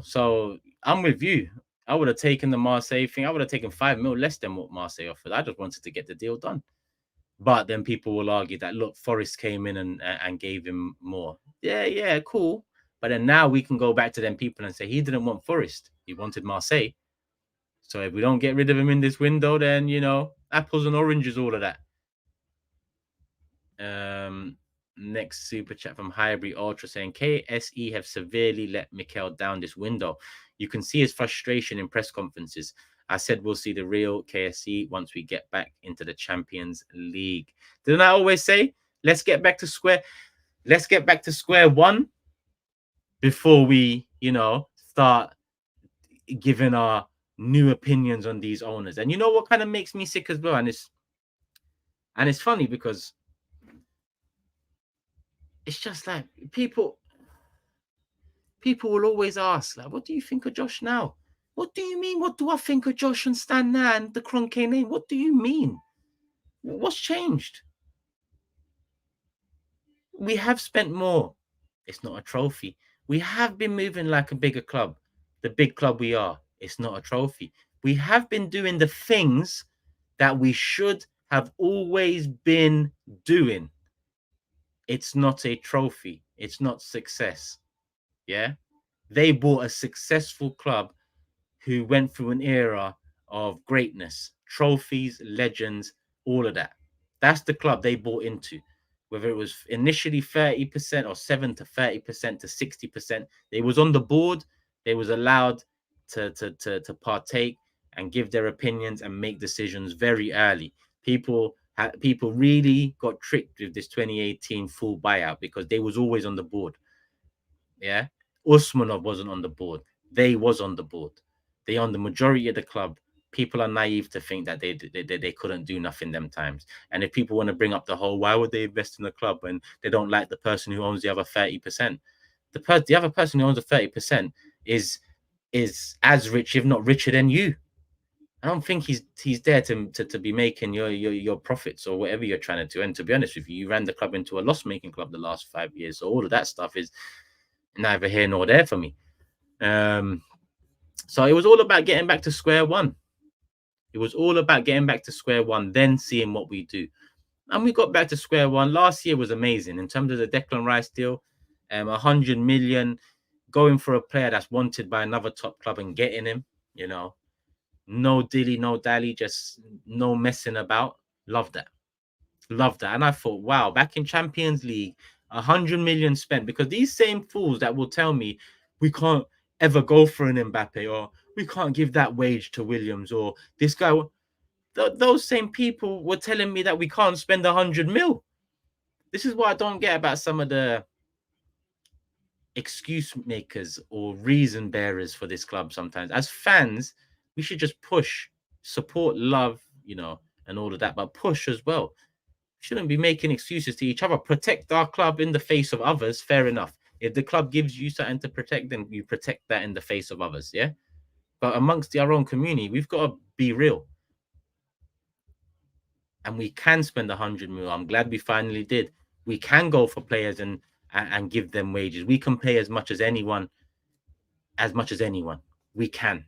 So I'm with you. I would have taken the Marseille thing. I would have taken 5 mil less than what Marseille offered. I just wanted to get the deal done. But then people will argue that, look, Forest came in and gave him more. Yeah, cool. But then now we can go back to them people and say he didn't want Forest. He wanted Marseille. So if we don't get rid of him in this window, then, apples and oranges, all of that. Next super chat from Highbury Ultra saying, KSE have severely let Mikel down this window. You can see his frustration in press conferences. I said we'll see the real KSE once we get back into the Champions League. Didn't I always say, let's get back to square one before we, start giving our new opinions on these owners. And you know what kind of makes me sick as well? And it's funny because it's just like people will always ask, like, what do you think of Josh now? What do you mean? What do I think of Josh and Stan now and the Kroenke name? What do you mean? What's changed? We have spent more. It's not a trophy. We have been moving like a bigger club. The big club we are. It's not a trophy. We have been doing the things that we should have always been doing. It's not a trophy. It's not success. Yeah. They bought a successful club who went through an era of greatness, trophies, legends, all of that. That's the club they bought into. Whether it was initially 30% or 7 to 30% to 60%, they was on the board. They was allowed to partake and give their opinions and make decisions very early. People really got tricked with this 2018 full buyout because they was always on the board. Yeah, Usmanov wasn't on the board. They was on the board. They own the majority of the club. People are naive to think that they couldn't do nothing them times. And if people want to bring up the whole, why would they invest in the club when they don't like the person who owns the other 30%? The other person who owns the 30% is as rich, if not richer than you. I don't think he's there to be making your profits or whatever you're trying to do. And to be honest with you, you ran the club into a loss-making club the last 5 years. So all of that stuff is neither here nor there for me. So it was all about getting back to square one. It was all about getting back to square one, then seeing what we do. And we got back to square one. Last year was amazing in terms of the Declan Rice deal. 100 million, going for a player that's wanted by another top club and getting him, no dilly, no dally, just no messing about. Love that. And I thought, wow, back in Champions League, 100 million spent, because these same fools that will tell me we can't ever go for an Mbappe, or we can't give that wage to Williams, or this guy, those same people were telling me that we can't spend 100 mil. This is what I don't get about some of the excuse makers or reason bearers for this club sometimes. As fans, we should just push, support, love, and all of that, but push as well. Shouldn't be making excuses to each other. Protect our club in the face of others. Fair enough. If the club gives you something to protect, then you protect that in the face of others. Yeah. But amongst our own community, we've got to be real. And we can spend 100 mil. I'm glad we finally did. We can go for players and and give them wages. We can pay as much as anyone. We can.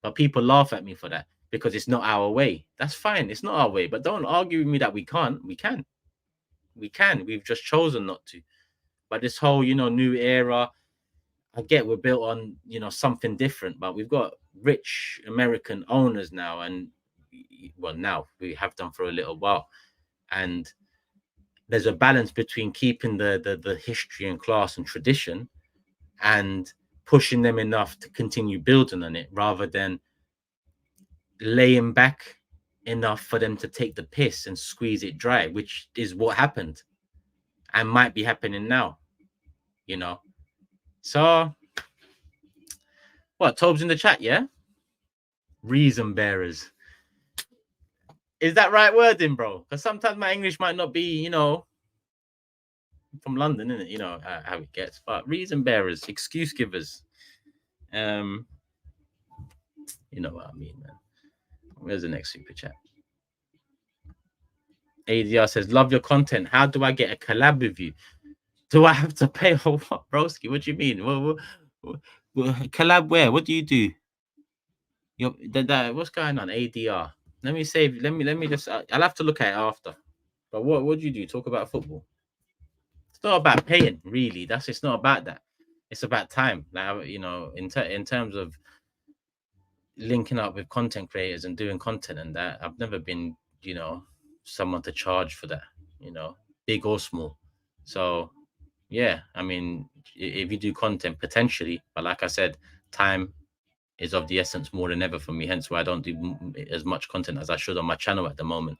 But people laugh at me for that because it's not our way. That's fine. It's not our way. But don't argue with me that we can't. We can. We can. We've just chosen not to. But this whole, new era, I get we're built on, something different, but we've got rich American owners now, and well, now we have done for a little while, and there's a balance between keeping the history and class and tradition, and pushing them enough to continue building on it, rather than laying back enough for them to take the piss and squeeze it dry, which is what happened and might be happening now. So what? Tobes in the chat, yeah. Reason bearers. Is that right wording, bro? Because sometimes my English might not be, from London, isn't it? How it gets. But reason bearers, excuse givers. You know what I mean, man. Where's the next super chat? ADR says, love your content. How do I get a collab with you? Do I have to pay or what, broski? What do you mean? Collab where? What do you do? What's going on? ADR. Let me save. Let me just. I'll have to look at it after. But what do you do? Talk about football. It's not about paying, really. It's not about that. It's about time. Like, in terms of linking up with content creators and doing content and that, I've never been, someone to charge for that, big or small. So yeah, I mean, if you do content, potentially, but like I said, time is of the essence more than ever for me. Hence why I don't do as much content as I should on my channel at the moment.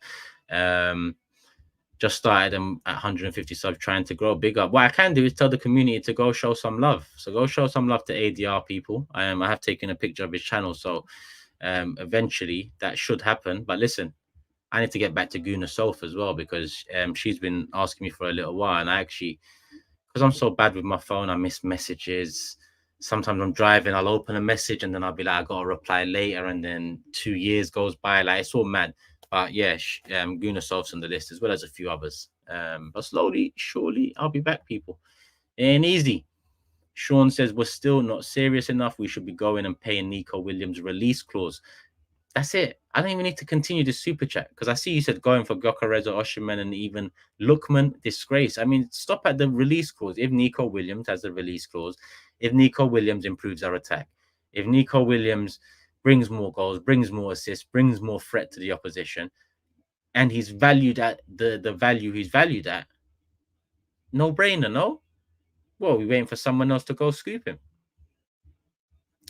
Just started them at 150 subs, trying to grow big up. What I can do is tell the community to go show some love. So go show some love to ADR people. I have taken a picture of his channel, so eventually that should happen. But listen, I need to get back to Guna Soph as well, because she's been asking me for a little while, and I actually, because I'm so bad with my phone, I miss messages. Sometimes I'm driving, I'll open a message and then I'll be like, I got to reply later, and then 2 years goes by. Like, it's all mad. But yeah, Guna Soph's on the list, as well as a few others. But slowly, surely, I'll be back, people. It ain't easy. Sean says, we're still not serious enough. We should be going and paying Nico Williams' release clause. That's it. I don't even need to continue the super chat, because I see you said going for Gyökeres, Osimhen, and even Lookman. Disgrace. I mean, stop at the release clause. If Nico Williams has the release clause, if Nico Williams improves our attack, if Nico Williams brings more goals, brings more assists, brings more threat to the opposition, and he's valued at the value he's valued at, no brainer, no? Well, we're waiting for someone else to go scoop him.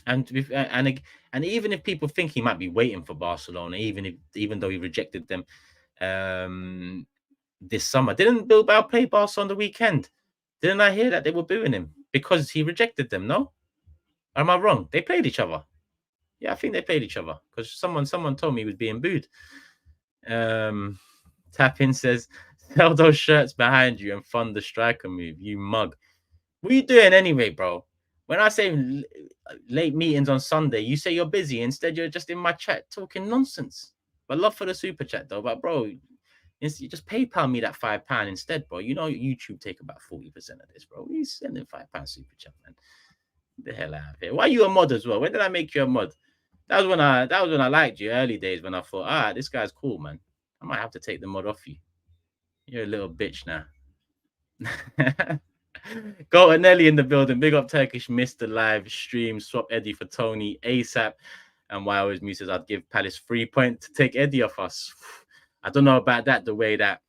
And even if people think he might be waiting for Barcelona, even though he rejected them this summer, didn't Bilbao play Barca on the weekend? Didn't I hear that they were booing him because he rejected them? No, am I wrong? They played each other. Yeah, I think they played each other, because someone told me he was being booed. Tapin says, sell those shirts behind you and fund the striker move, you mug. What are you doing anyway, bro? When I say late meetings on Sunday, you say you're busy. Instead, you're just in my chat talking nonsense. But love for the super chat, though. But, bro, you just PayPal me that £5 instead, bro. You know YouTube take about 40% of this, bro. You sending £5 super chat, man. Get the hell out of here. Why are you a mod as well? When did I make you a mod? That was when I liked you, early days, when I thought, this guy's cool, man. I might have to take the mod off you. You're a little bitch now. Go Nelly in the building. Big up Turkish, missed the live stream. Swap Eddie for Tony ASAP. And why always me says I'd give Palace 3 points to take Eddie off us. I don't know about that, the way that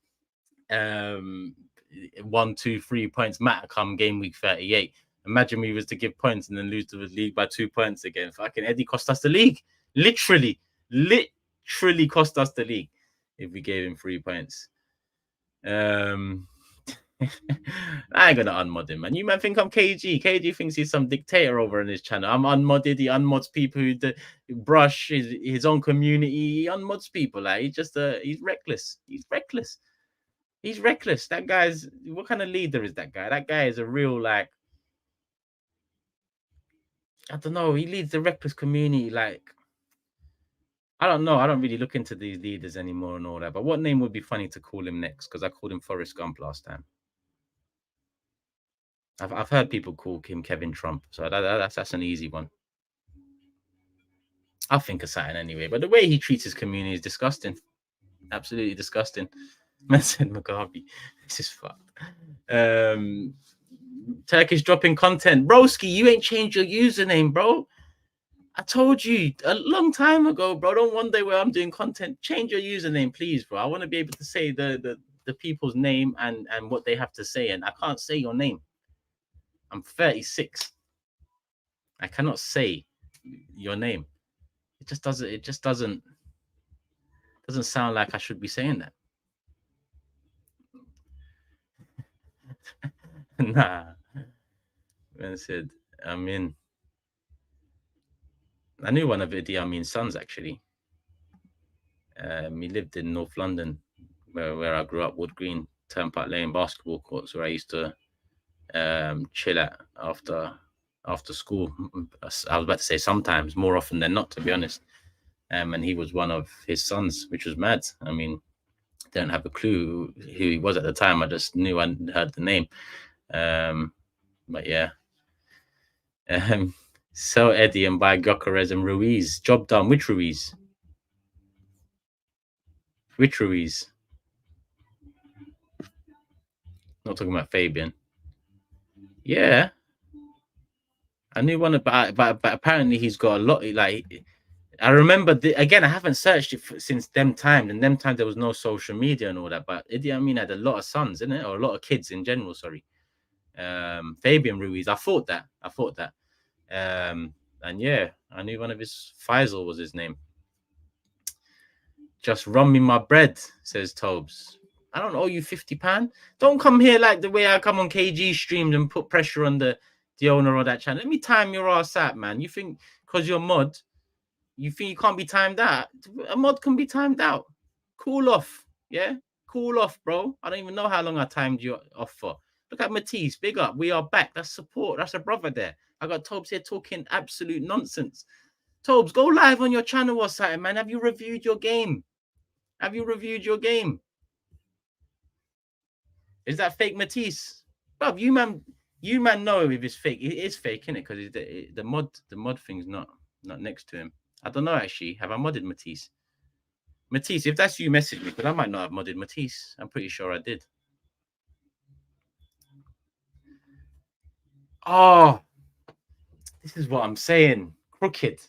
1, 2, 3 points matter come game week 38. Imagine we was to give points and then lose to the league by 2 points again. Fucking Eddie cost us the league. Literally cost us the league if we gave him 3 points. I ain't gonna unmod him, man. You man think I'm KG. KG thinks he's some dictator over on his channel. I'm unmodded. He unmods people who brush his own community. He unmods people. Like, he's reckless. He's reckless. He's reckless. That guy's, what kind of leader is that guy? That guy is a real, like, I don't know. He leads the reckless community. Like, I don't know. I don't really look into these leaders anymore and all that. But what name would be funny to call him next? Because I called him Forrest Gump last time. I've heard people call him Kevin Trump, so that's an easy one. I'll think of something anyway. But the way he treats his community is disgusting. Absolutely disgusting. Man said Mugabe. This is fucked. Turkish dropping content. Broski, you ain't changed your username, bro. I told you a long time ago, bro. Don't one day where I'm doing content. Change your username, please, bro. I want to be able to say the people's name and what they have to say, and I can't say your name. I'm 36. I cannot say your name. It just doesn't sound like I should be saying that. Nah. Man said, I mean, I knew one of Idi Amin's sons actually. He lived in North London, where I grew up, Wood Green, Turnpike Lane basketball courts, where I used to chill at after school. I was about to say sometimes, more often than not, to be honest. And he was one of his sons, which was mad. I mean, don't have a clue who he was at the time. I just knew I heard the name. But yeah. Sell Eddie and buy Gyökeres and Ruiz. Job done. Which Ruiz? Which Ruiz? Not talking about Fabian. Yeah. I knew one about, but apparently he's got a lot. Like, I remember, again, I haven't searched it since them times. And them times there was no social media and all that. But Idi Amin had a lot of sons, isn't it? Or a lot of kids in general, sorry. Fabian Ruiz. I thought that. And yeah, I knew one of his, Faisal was his name. Just run me my bread, says Tobes. I don't owe you £50. Don't come here like the way I come on KG streams and put pressure on the owner of that channel. Let me time your ass out, man. You think because you're mod, you think you can't be timed out? A mod can be timed out. Cool off, yeah? Cool off, bro. I don't even know how long I timed you off for. Look at Matisse, big up. We are back. That's support. That's a brother there. I got Tobes here talking absolute nonsense. Tobes, go live on your channel or something, man. Have you reviewed your game? Have you reviewed your game? Is that fake Matisse? Bruv, you man know if it's fake. It is fake, innit? Because the mod thing's not next to him. I don't know actually. Have I modded Matisse? Matisse, if that's you, message me, because I might not have modded Matisse. I'm pretty sure I did. Oh, this is what I'm saying. Crooked.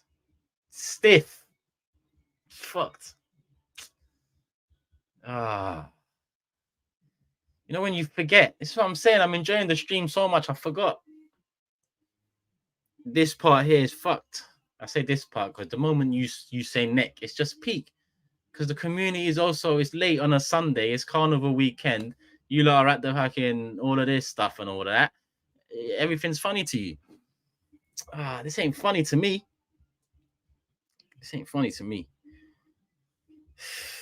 Stiff. Fucked. Ah. You know when you forget? This is what I'm saying. I'm enjoying the stream so much, I forgot. This part here is fucked. I say this part because the moment you say neck, it's just peak. Because the community is also, it's late on a Sunday, it's carnival weekend. You lot are at the fucking all of this stuff and all that. Everything's funny to you. This ain't funny to me. This ain't funny to me.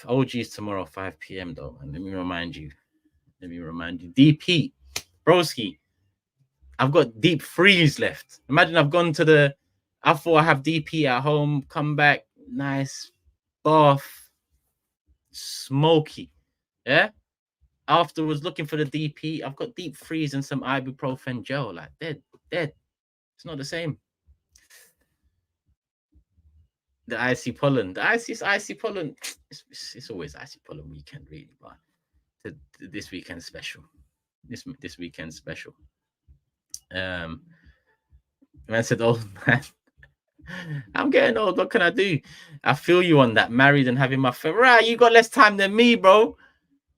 OG's tomorrow, 5 p.m. though. And let me remind you. DP, broski. I've got deep freeze left. Imagine I've gone to I thought I have DP at home, come back, nice bath, smoky. Yeah. Afterwards, looking for the DP, I've got deep freeze and some ibuprofen gel. Like dead. It's not the same. The icy pollen. The icy pollen. It's always icy pollen weekend, really, but this weekend special. This weekend special. Man said, "Oh man, I'm getting old. What can I do? I feel you on that. Married and having my third. Right, you got less time than me, bro.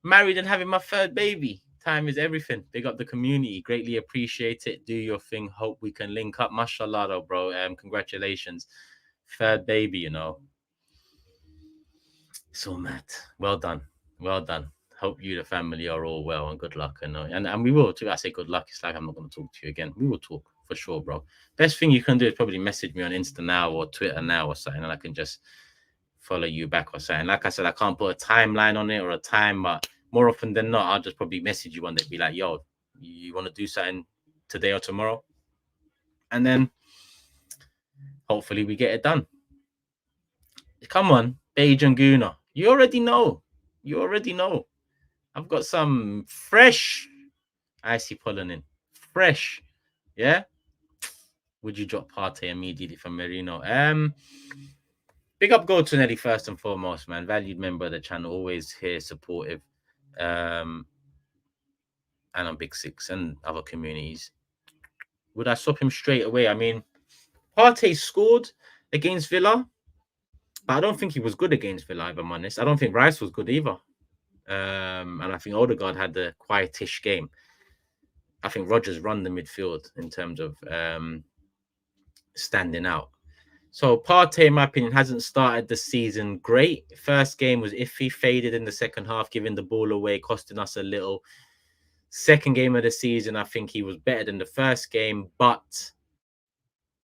Married and having my third baby. Time is everything. Big up the community. Greatly appreciate it. Do your thing. Hope we can link up. Mashallah, though, bro. Congratulations. Third baby, you know. So mad. Well done. Hope you, the family, are all well and good luck. And we will too. I say good luck. It's like I'm not going to talk to you again. We will talk for sure, bro. Best thing you can do is probably message me on Insta now or Twitter now or something, and I can just follow you back or something. Like I said, I can't put a timeline on it or a time, but more often than not, I'll just probably message you one day, be like, yo, you want to do something today or tomorrow? And then hopefully we get it done. Come on, Beige and Guna. You already know. I've got some fresh icy pollen in. fresh. Yeah. Would you drop Partey immediately for Merino? Big up Go to Nelly first and foremost, man. Valued member of the channel, always here, supportive. And on Big Six and other communities. Would I swap him straight away? I mean, Partey scored against Villa, but I don't think he was good against Villa, if I'm honest. I don't think Rice was good either. And I think Odegaard had the quietish game. I think Rodgers run the midfield in terms of standing out. So Partey, in my opinion, hasn't started the season great. First game was iffy, faded in the second half, giving the ball away, costing us a little. Second game of the season, I think he was better than the first game, but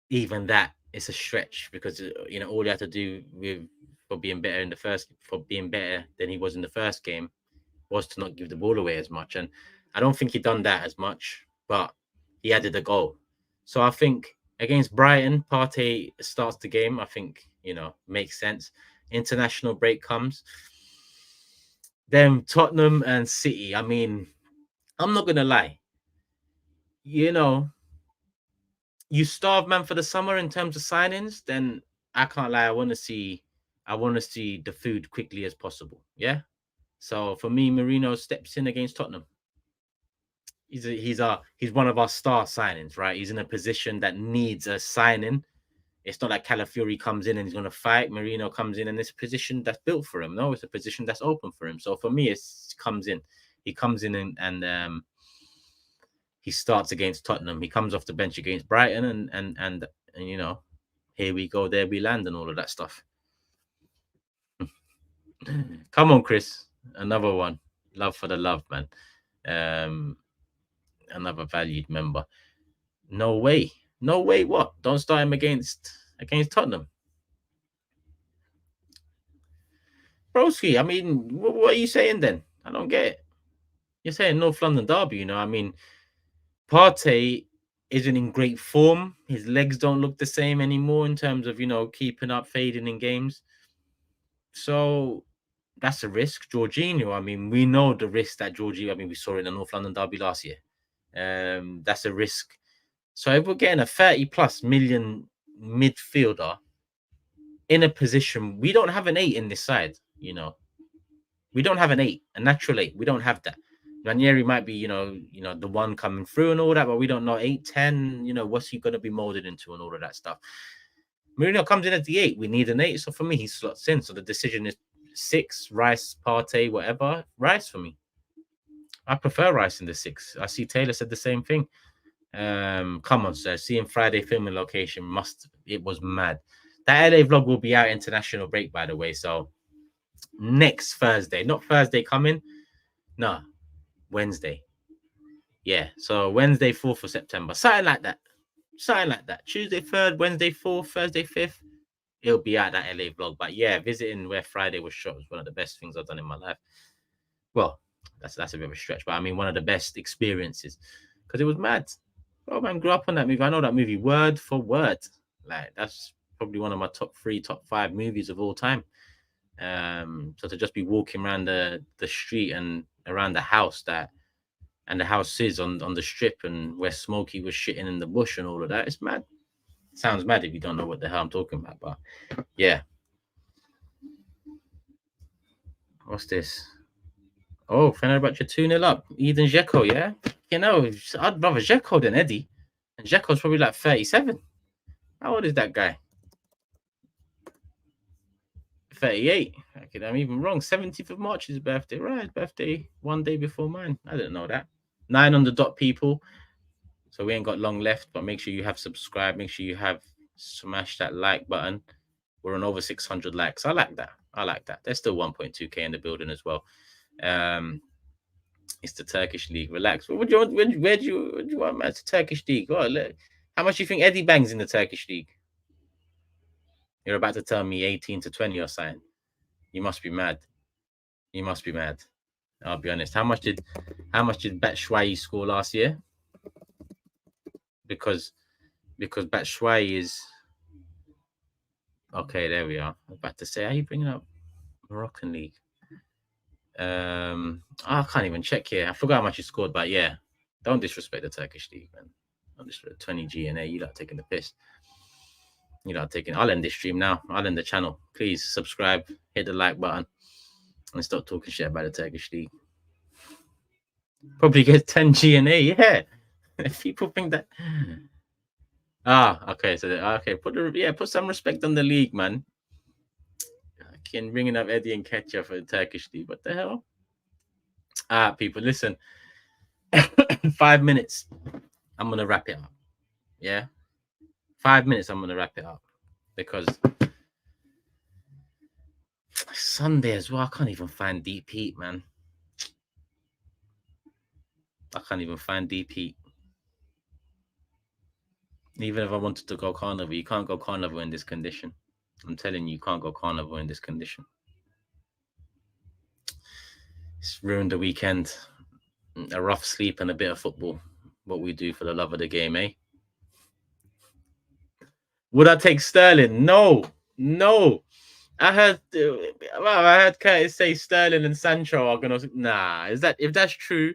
even that, it's a stretch because all you have to do for being better than he was in the first game was to not give the ball away as much. And I don't think he done that as much, but he added a goal. So I think against Brighton, Partey starts the game. I think, makes sense. International break comes. Then Tottenham and City. I mean, I'm not going to lie. You starve man for the summer in terms of signings, then I can't lie. I want to see the food quickly as possible. Yeah. So for me, Marino steps in against Tottenham. He's one of our star signings, right? He's in a position that needs a signing. It's not like Calafiori comes in and he's going to fight. Marino comes in it's a position that's built for him. No, it's a position that's open for him. So for me, it comes in. He comes in and he starts against Tottenham. He comes off the bench against Brighton, and here we go, there we land, and all of that stuff. Come on, Chris, another one. Love for the love, man. Another valued member. No way. What? Don't start him against Tottenham. Broski, I mean, what are you saying then? I don't get it. You're saying North London derby, I mean, Partey isn't in great form. His legs don't look the same anymore in terms of, keeping up, fading in games. So that's a risk. Jorginho, I mean, we know the risk that Jorginho, I mean, we saw in the North London derby last year. That's a risk. So if we're getting a 30+ million midfielder in a position, we don't have an 8 in this side, We don't have an 8, a natural 8. We don't have that. Ranieri might be, the one coming through and all that, but we don't know 8, 10, what's he going to be molded into and all of that stuff. Mourinho comes in at the 8. We need an 8. So for me, he slots in. So the decision is 6, Rice, Partey, whatever. Rice for me. I prefer Rice in the 6. I see Taylor said the same thing. Come on, sir. Seeing Friday filming location it was mad. That LA vlog will be out international break, by the way. So next Thursday, not Thursday coming. No, Wednesday. Yeah. So Wednesday, 4th of September. Something like that. Tuesday 3rd, Wednesday 4th, Thursday 5th. It'll be out that LA vlog. But yeah, visiting where Friday was shot was one of the best things I've done in my life. Well, that's a bit of a stretch, but I mean one of the best experiences because it was mad. Oh man, grew up on that movie. I know that movie word for word. Like that's probably one of my top 3, top 5 movies of all time. So to just be walking around the street and around the house and the house is on the strip and where Smokey was shitting in the bush and all of that, it's mad. It sounds mad if you don't know what the hell I'm talking about, but yeah. What's this? Oh, Fenerbahce 2-0 up. Eden Dzeko, yeah? I'd rather Dzeko than Eddie. And Dzeko's probably like 37. How old is that guy? 38. Okay, I'm even wrong. 17th of March is his birthday. Right, his birthday one day before mine. I didn't know that. 9 on the dot, people. So we ain't got long left, but make sure you have subscribed. Make sure you have smashed that like button. We're on over 600 likes. I like that. There's still 1.2k in the building as well. It's the Turkish league. Relax. What do you want? Where do you want, man? It's the Turkish league. How much do you think Eddie bangs in the Turkish league? You're about to tell me 18 to 20 or something. You must be mad. I'll be honest. How much did Batshuayi score last year? Because Batshuayi is okay. There we are. I'm about to say, how are you bringing up Moroccan league? I can't even check here. I forgot how much he scored, but yeah, Don't disrespect the Turkish league, man. Don't disrespect 20 GNA. You lot taking the piss. You lot taking. I'll end this stream now. I'll end the channel. Please subscribe, hit the like button, and stop talking shit about the Turkish league. Probably get 10 GNA. Yeah. If people think that. Okay. So put some respect on the league, man. Fucking bringing up Eddie and Nketiah for the Turkish league. What the hell? People, listen. 5 minutes. I'm gonna wrap it up. Yeah. 5 minutes. I'm gonna wrap it up because Sunday as well. I can't even find Deep Heat, man. I can't even find Deep Heat. Even if I wanted to go carnival, you can't go carnival in this condition. I'm telling you, you can't go carnival in this condition. It's ruined the weekend. A rough sleep and a bit of football. What we do for the love of the game, eh? Would I take Sterling? No. I heard Curtis say Sterling and Sancho are gonna. Nah, if that's true?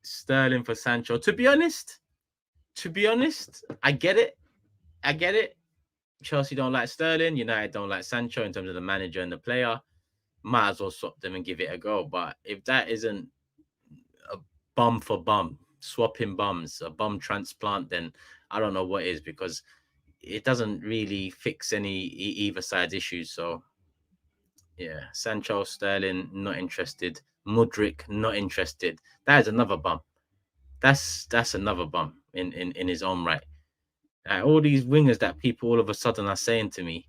Sterling for Sancho. To be honest, I get it. Chelsea don't like Sterling. United don't like Sancho in terms of the manager and the player. Might as well swap them and give it a go. But if that isn't a bum for bum, swapping bums, a bum transplant, then I don't know what is, because it doesn't really fix any either side's issues. So yeah, Sancho, Sterling, not interested. Mudryk, not interested. That is another bum. That's another bum in his own right. All these wingers that people all of a sudden are saying to me,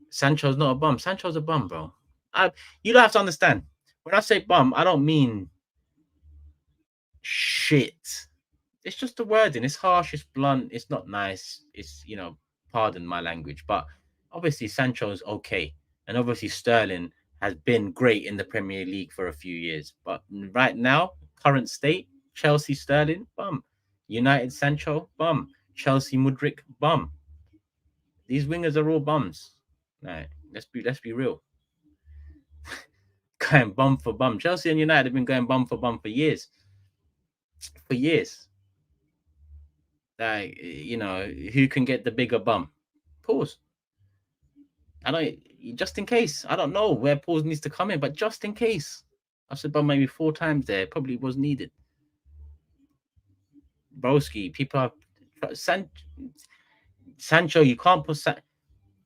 Sancho's not a bum. Sancho's a bum, bro. You don't have to understand. When I say bum, I don't mean shit. It's just the wording. It's harsh. It's blunt. It's not nice. It's, pardon my language. But obviously Sancho's okay. And obviously Sterling has been great in the Premier League for a few years. But right now, current state, Chelsea Sterling, bum. United Sancho, bum. Chelsea Mudryk, bum. These wingers are all bums. Right. Let's be real. Going bum for bum. Chelsea and United have been going bum for years. For years. Like, who can get the bigger bum? Pause. Just in case. I don't know where pause needs to come in, but just in case. I've said bum maybe 4 times there. Probably was needed. Broski, people have Sancho, you can't put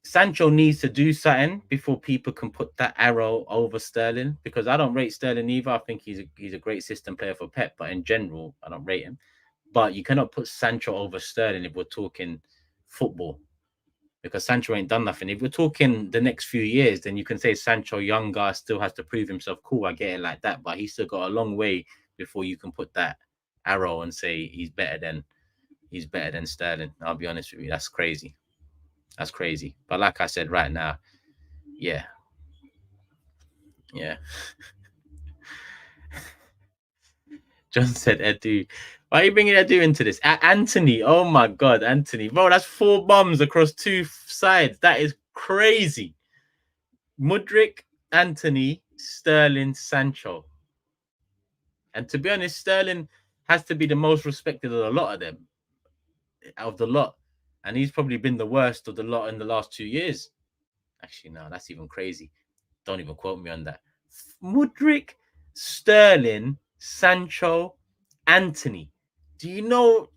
Sancho needs to do something before people can put that arrow over Sterling, because I don't rate Sterling either. I think he's a great system player for Pep, but in general, I don't rate him. But you cannot put Sancho over Sterling if we're talking football, because Sancho ain't done nothing. If we're talking the next few years, then you can say Sancho, younger, still has to prove himself. Cool, I get it like that, but he's still got a long way before you can put that arrow and say he's better than Sterling. I'll be honest with you, that's crazy. That's crazy. But like I said, right now, yeah. John said Edu. Why are you bringing Edu into this? Anthony. Oh my God, Anthony. Bro, that's 4 bums across 2 sides. That is crazy. Mudryk, Anthony, Sterling, Sancho. And to be honest, Sterling has to be the most respected of a lot of them. Out of the lot. And he's probably been the worst of the lot in the last 2 years. Actually, no, that's even crazy. Don't even quote me on that. Mudryk, Sterling, Sancho, Anthony. Do you know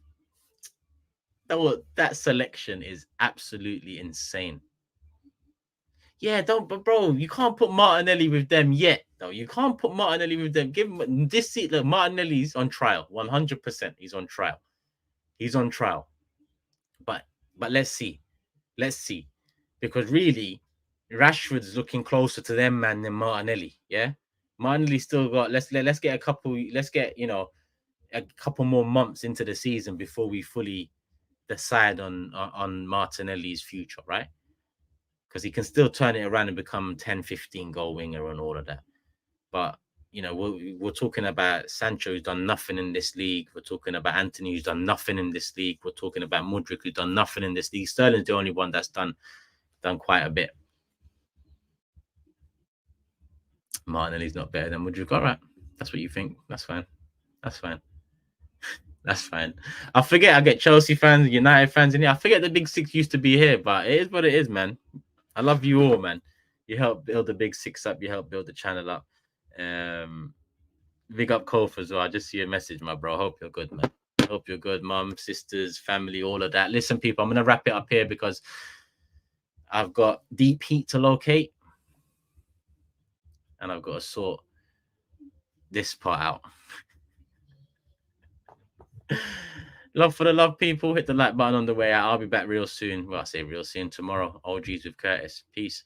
that selection is absolutely insane? Yeah, but bro, you can't put Martinelli with them yet, though. You can't put Martinelli with them. Give him this seat. Look, Martinelli's on trial, 100%. He's on trial. But let's see, because really, Rashford's looking closer to them man than Martinelli. Yeah, Martinelli still got. Let's get a couple. Let's get a couple more months into the season before we fully decide on Martinelli's future, right? Because he can still turn it around and become 10, 15 goal winger and all of that. But we're talking about Sancho, who's done nothing in this league. We're talking about Anthony, who's done nothing in this league. We're talking about Mudryk, who's done nothing in this league. Sterling's the only one that's done quite a bit. Martinelli's not better than Woodruff. All right, that's what you think. That's fine. That's fine. That's fine. I forget I get Chelsea fans, United fans in here. I forget the Big Six used to be here, but it is what it is, man. I love you all, man. You help build the Big Six up. You help build the channel up. Big up Kof as well. I just see your message, my bro. Hope you're good, man. Hope you're good, mum, sisters, family, all of that. Listen, people, I'm gonna wrap it up here because I've got deep heat to locate, and I've got to sort this part out. Love for the love, people. Hit the like button on the way out. I'll be back real soon. Well, I say real soon tomorrow. OGs with Curtis. Peace.